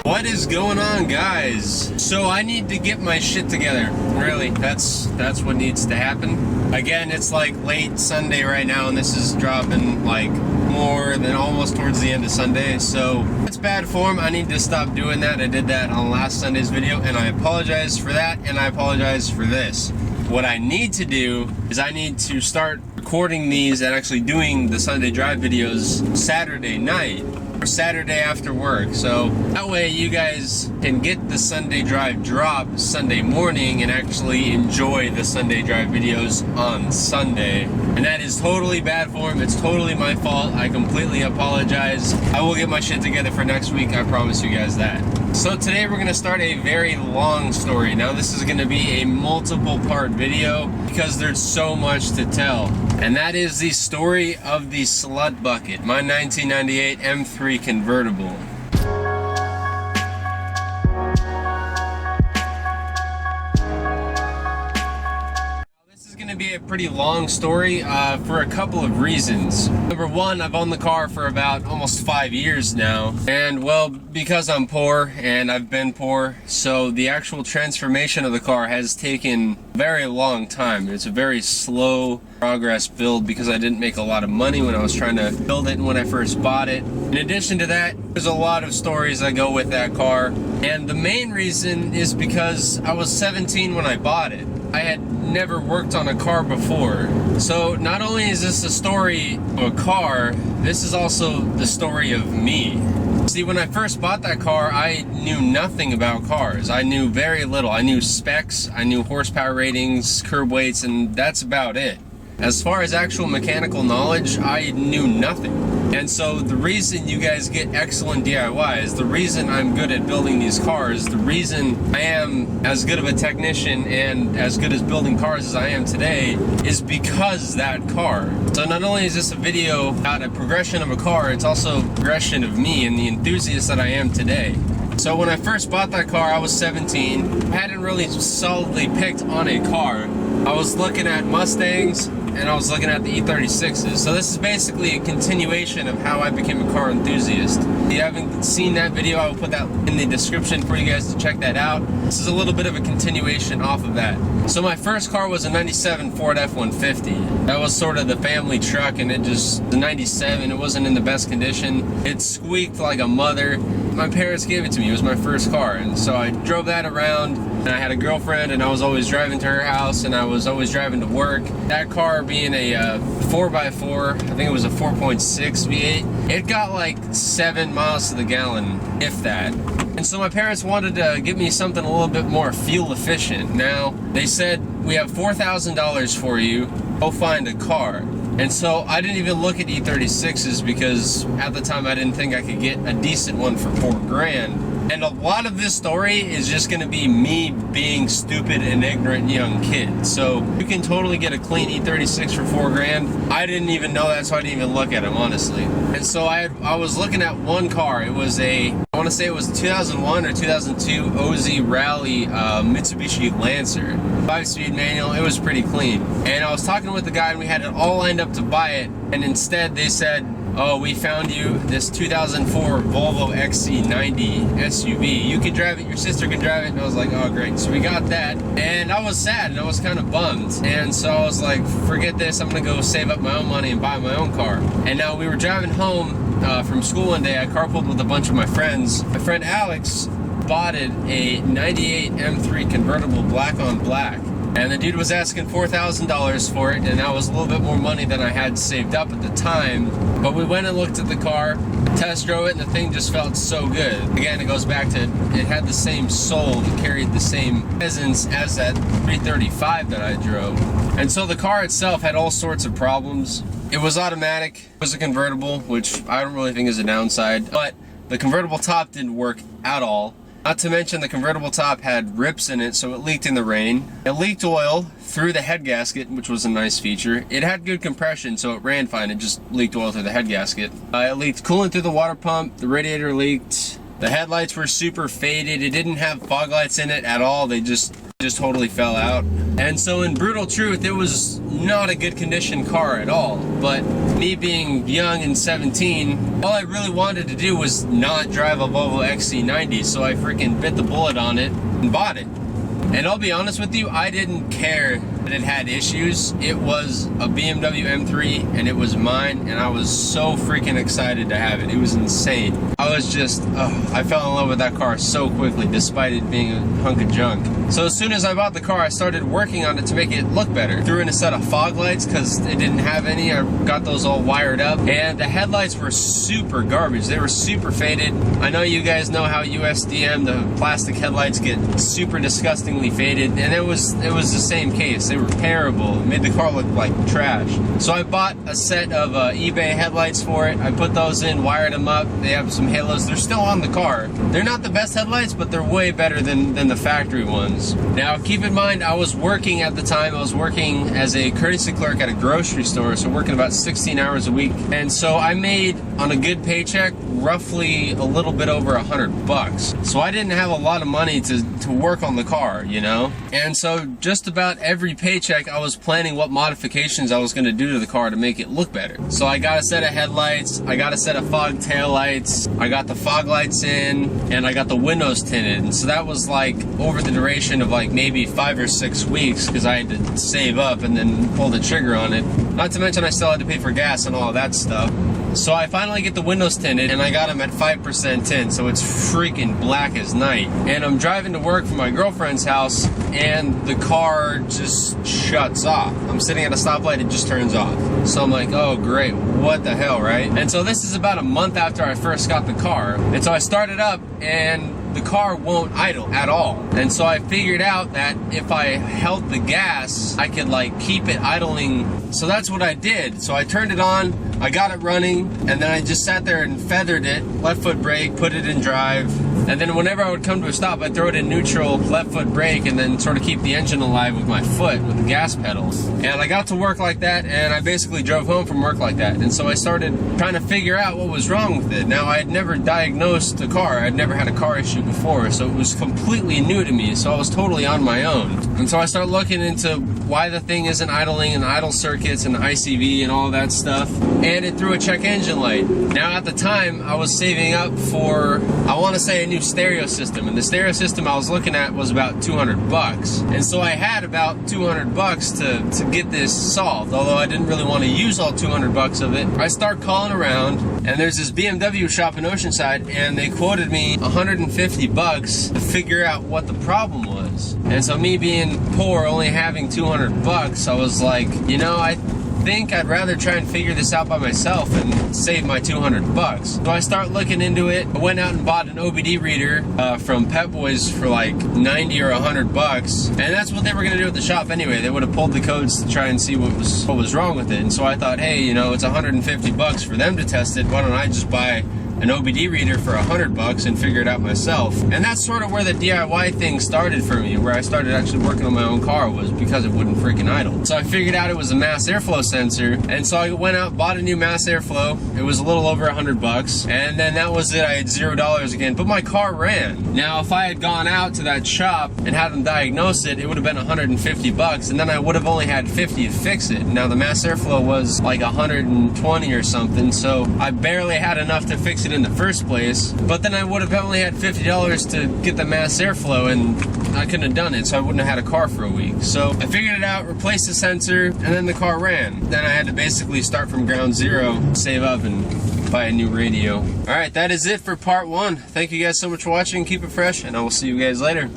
What is going on, guys? So I need to get my shit together. Really, that's what needs to happen. Again, it's like late Sunday right now, and this is dropping like more than almost towards the end of Sunday. So it's bad form. I need to stop doing that. I did that on last Sunday's video, and I apologize for that, and I apologize for this. What I need to do is I need to start recording these and actually doing the Sunday drive videos Saturday night or Saturday after work, so that way you guys can get the Sunday drive drop Sunday morning and actually enjoy the Sunday drive videos on Sunday. And that is totally bad form. It's totally my fault. I completely apologize. I will get my shit together for next week. I promise you guys that. So today we're gonna start a very long story. Now this is gonna be a multiple part video because there's so much to tell. And that is the story of the Slutbucket, my 1998 M3 convertible. Be a pretty long story for a couple of reasons. Number one, I've owned the car for about almost 5 years now, and well, because I'm poor and I've been poor, so the actual transformation of the car has taken a very long time. It's a very slow progress build because I didn't make a lot of money when I was trying to build it and when I first bought it. In addition to that, there's a lot of stories that go with that car, and the main reason is because I was 17 when I bought it. I had never worked on a car before. So not only is this a story of a car, this is also the story of me. See, when I first bought that car, I knew nothing about cars. I knew very little. I knew specs, I knew horsepower ratings, curb weights, and that's about it. As far as actual mechanical knowledge, I knew nothing. And so the reason you guys get excellent DIYs, the reason I'm good at building these cars, the reason I am as good of a technician and as good as building cars as I am today is because that car. So not only is this a video about a progression of a car, it's also a progression of me and the enthusiast that I am today. So when I first bought that car, I was 17. I hadn't really solidly picked on a car. I was looking at Mustangs, and I was looking at the E36s. So this is basically a continuation of how I became a car enthusiast. If you haven't seen that video, I will put that in the description for you guys to check that out. This is a little bit of a continuation off of that. So my first car was a 97 Ford F-150. That was sort of the family truck, and the 97, it wasn't in the best condition. It squeaked like a mother. My parents gave it to me. It was my first car, and so I drove that around, and I had a girlfriend, and I was always driving to her house, and I was always driving to work. That car being a 4x4, I think it was a 4.6 V8, it got like 7 miles to the gallon, if that. And so my parents wanted to give me something a little bit more fuel efficient. Now, they said, we have $4,000 for you, go find a car. And so I didn't even look at E36s because at the time I didn't think I could get a decent one for $4,000. And a lot of this story is just going to be me being stupid and ignorant young kid. So you can totally get a clean E36 for $4,000. I didn't even know that, so I didn't even look at them, honestly. And so I was looking at one car. It was I want to say it was a 2001 or 2002 OZ Rally Mitsubishi Lancer. 5-speed manual. It was pretty clean. And I was talking with the guy, and we had it all lined up to buy it. And instead they said, oh, we found you this 2004 Volvo XC90 SUV. You can drive it, your sister can drive it. And I was like, oh, great. So we got that. And I was sad, and I was kind of bummed. And so I was like, forget this. I'm going to go save up my own money and buy my own car. And now we were driving home from school one day. I carpooled with a bunch of my friends. My friend Alex bought a 98 M3 convertible black on black. And the dude was asking $4,000 for it, and that was a little bit more money than I had saved up at the time. But we went and looked at the car, test drove it, and the thing just felt so good. Again, it goes back to, it had the same soul, it carried the same presence as that 335 that I drove. And so the car itself had all sorts of problems. It was automatic, it was a convertible, which I don't really think is a downside, but the convertible top didn't work at all. Not to mention the convertible top had rips in it, so it leaked in the rain. It leaked oil through the head gasket, which was a nice feature. It had good compression, so it ran fine. It just leaked oil through the head gasket. It leaked coolant through the water pump. The radiator leaked. The headlights were super faded. It didn't have fog lights in it at all. They just totally fell out. And so in brutal truth, it was not a good condition car at all. But me being young and 17, all I really wanted to do was not drive a Volvo XC90, so I freaking bit the bullet on it and bought it. And I'll be honest with you, I didn't care that it had issues. It was a BMW M3 and it was mine, and I was so freaking excited to have it. It was insane. I was just, I fell in love with that car so quickly despite it being a hunk of junk. So as soon as I bought the car, I started working on it to make it look better. Threw in a set of fog lights because it didn't have any. I got those all wired up, and the headlights were super garbage. They were super faded. I know you guys know how USDM, the plastic headlights, get super disgustingly faded, and it was the same case. They were terrible. It made the car look like trash. So I bought a set of eBay headlights for it. I put those in, wired them up. They have some halos. They're still on the car. They're not the best headlights, but they're way better than the factory ones. Now, keep in mind, I was working at the time. I was working as a courtesy clerk at a grocery store, so working about 16 hours a week. And so I made, on a good paycheck, roughly a little bit over $100. So I didn't have a lot of money to work on the car, you know? And so just about every paycheck, I was planning what modifications I was going to do to the car to make it look better. So I got a set of headlights, I got a set of fog tail lights, I got the fog lights in, and I got the windows tinted. And so that was like over the duration of like maybe 5 or 6 weeks, because I had to save up and then pull the trigger on it. Not to mention I still had to pay for gas and all of that stuff. So I finally get the windows tinted, and I got them at 5% tint, so it's freaking black as night. And I'm driving to work from my girlfriend's house, and the car just shuts off. I'm sitting at a stoplight, it just turns off. So I'm like, oh great, what the hell, right? And so this is about a month after I first got the car. And so I started up, and the car won't idle at all. And so I figured out that if I held the gas, I could like keep it idling. So that's what I did. So I turned it on, I got it running, and then I just sat there and feathered it, left foot brake, put it in drive. And then whenever I would come to a stop, I'd throw it in neutral, left foot brake, and then sort of keep the engine alive with my foot, with the gas pedal. And I got to work like that, and I basically drove home from work like that. And so I started trying to figure out what was wrong with it. Now, I had never diagnosed the car. I'd never had a car issue before, so it was completely new to me. So I was totally on my own. And so I started looking into why the thing isn't idling, and idle circuits, and the ICV, and all that stuff. And it threw a check engine light. Now, at the time, I was saving up for, I want to say, a new stereo system, and the stereo system I was looking at was about $200. And so I had about $200 to get this solved, although I didn't really want to use all $200 of it. I start calling around, and there's this BMW shop in Oceanside, and they quoted me $150 to figure out what the problem was. And so me being poor, only having $200, I was like, you know, I think I'd rather try and figure this out by myself and save my $200. So I start looking into it. I went out and bought an OBD reader from Pep Boys for like 90 or $100, and that's what they were gonna do at the shop anyway. They would have pulled the codes to try and see what was wrong with it. And so I thought, hey, you know, it's $150 for them to test it. Why don't I just buy an OBD reader for $100 and figure it out myself? And that's sort of where the DIY thing started for me, where I started actually working on my own car, was because it wouldn't freaking idle. So I figured out it was a mass airflow sensor, and so I went out, bought a new mass airflow. It was a little over $100, and then that was it. I had $0 again, but my car ran. Now, if I had gone out to that shop and had them diagnose it, it would have been $150, and then I would have only had $50 to fix it. Now, the mass airflow was like $120 or something, so I barely had enough to fix it in the first place, but then I would have only had $50 to get the mass airflow, and I couldn't have done it, so I wouldn't have had a car for a week. So I figured it out, replaced the sensor, and then the car ran. Then I had to basically start from ground zero, save up, and buy a new radio. Alright, that is it for part 1. Thank you guys so much for watching. Keep it fresh, and I will see you guys later.